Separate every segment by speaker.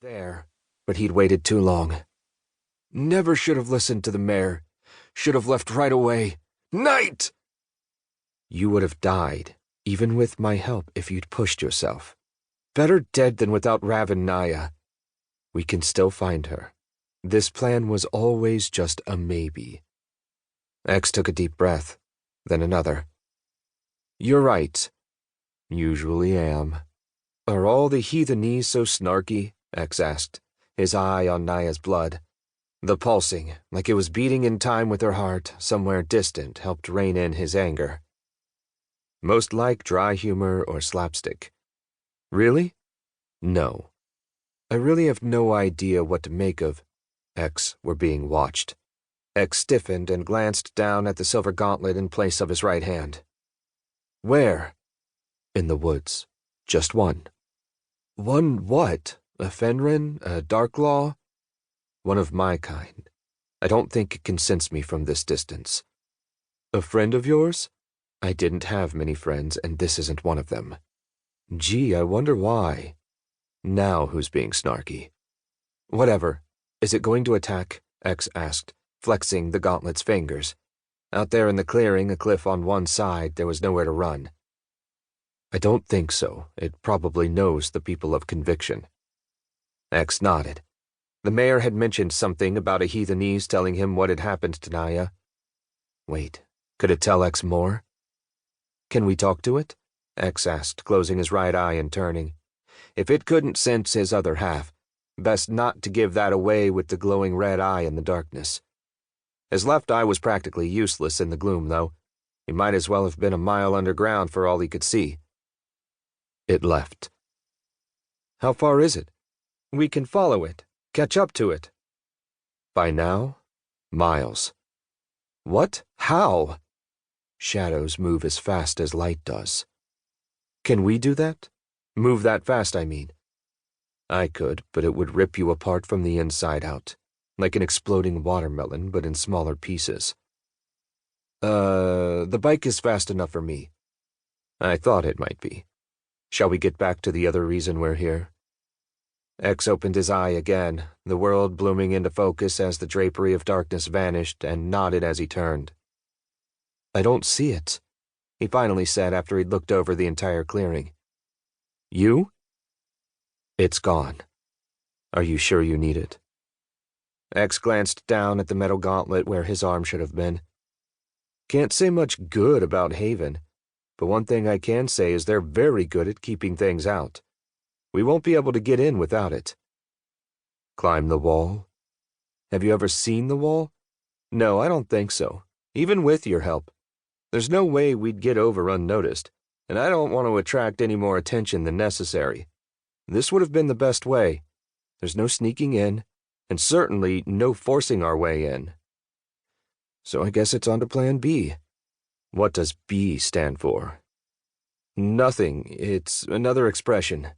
Speaker 1: There, but he'd waited too long. Never should have listened to the mayor. Should have left right away. Night! You would have died, even with my help, if you'd pushed yourself. Better dead than without Rav and Naya. We can still find her. This plan was always just a maybe. X took a deep breath, then another. You're right. Usually am. Are all the heathenese so snarky? X asked, his eye on Naya's blood. The pulsing, like it was beating in time with her heart, somewhere distant, helped rein in his anger. Most like dry humor or slapstick. Really? No. I really have no idea what to make of. X were being watched. X stiffened and glanced down at the silver gauntlet in place of his right hand. Where? In the woods. Just one. One what? A Fenrin? A Darklaw? One of my kind. I don't think it can sense me from this distance. A friend of yours? I didn't have many friends, and this isn't one of them. Gee, I wonder why. Now who's being snarky? Whatever. Is it going to attack? X asked, flexing the gauntlet's fingers. Out there in the clearing, a cliff on one side, there was nowhere to run. I don't think so. It probably knows the people of conviction. X nodded. The mayor had mentioned something about a heathenese telling him what had happened to Naya. Wait, could it tell X more? Can we talk to it? X asked, closing his right eye and turning. If it couldn't sense his other half, best not to give that away with the glowing red eye in the darkness. His left eye was practically useless in the gloom, though. He might as well have been a mile underground for all he could see. It left. How far is it? We can follow it, catch up to it. By now, miles. What? How? Shadows move as fast as light does. Can we do that? Move that fast, I mean. I could, but it would rip you apart from the inside out, like an exploding watermelon, but in smaller pieces. The bike is fast enough for me. I thought it might be. Shall we get back to the other reason we're here? X opened his eye again, the world blooming into focus as the drapery of darkness vanished, and nodded as he turned. I don't see it, he finally said after he'd looked over the entire clearing. You? It's gone. Are you sure you need it? X glanced down at the metal gauntlet where his arm should have been. Can't say much good about Haven, but one thing I can say is they're very good at keeping things out. We won't be able to get in without it. Climb the wall? Have you ever seen the wall? No, I don't think so, even with your help. There's no way we'd get over unnoticed, and I don't want to attract any more attention than necessary. This would have been the best way. There's no sneaking in, and certainly no forcing our way in. So I guess it's on to Plan B. What does B stand for? Nothing. It's another expression.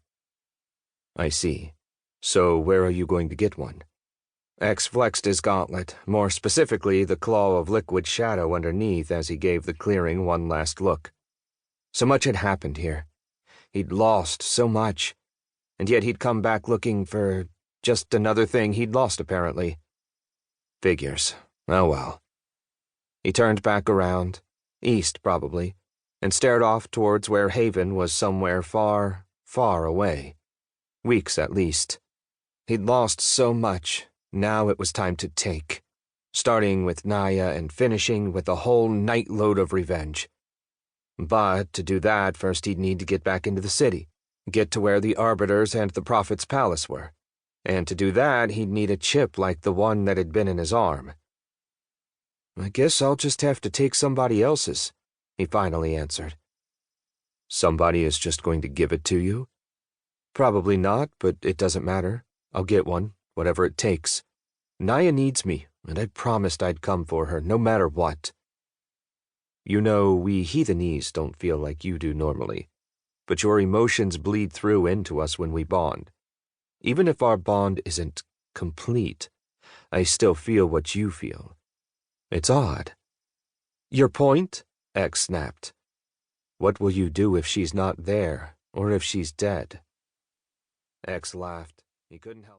Speaker 1: I see. So where are you going to get one? X flexed his gauntlet, more specifically the claw of liquid shadow underneath as he gave the clearing one last look. So much had happened here. He'd lost so much, and yet he'd come back looking for just another thing he'd lost apparently. Figures. Oh well. He turned back around, east probably, and stared off towards where Haven was somewhere far, far away. Weeks at least. He'd lost so much, now it was time to take, starting with Naya and finishing with a whole nightload of revenge. But to do that, first he'd need to get back into the city, get to where the Arbiters and the Prophet's palace were, and to do that he'd need a chip like the one that had been in his arm. I guess I'll just have to take somebody else's, he finally answered. Somebody is just going to give it to you? Probably not, but it doesn't matter. I'll get one, whatever it takes. Naya needs me, and I promised I'd come for her, no matter what. You know, we heathenese don't feel like you do normally, but your emotions bleed through into us when we bond. Even if our bond isn't complete, I still feel what you feel. It's odd. Your point? X snapped. What will you do if she's not there, or if she's dead? X laughed. He couldn't help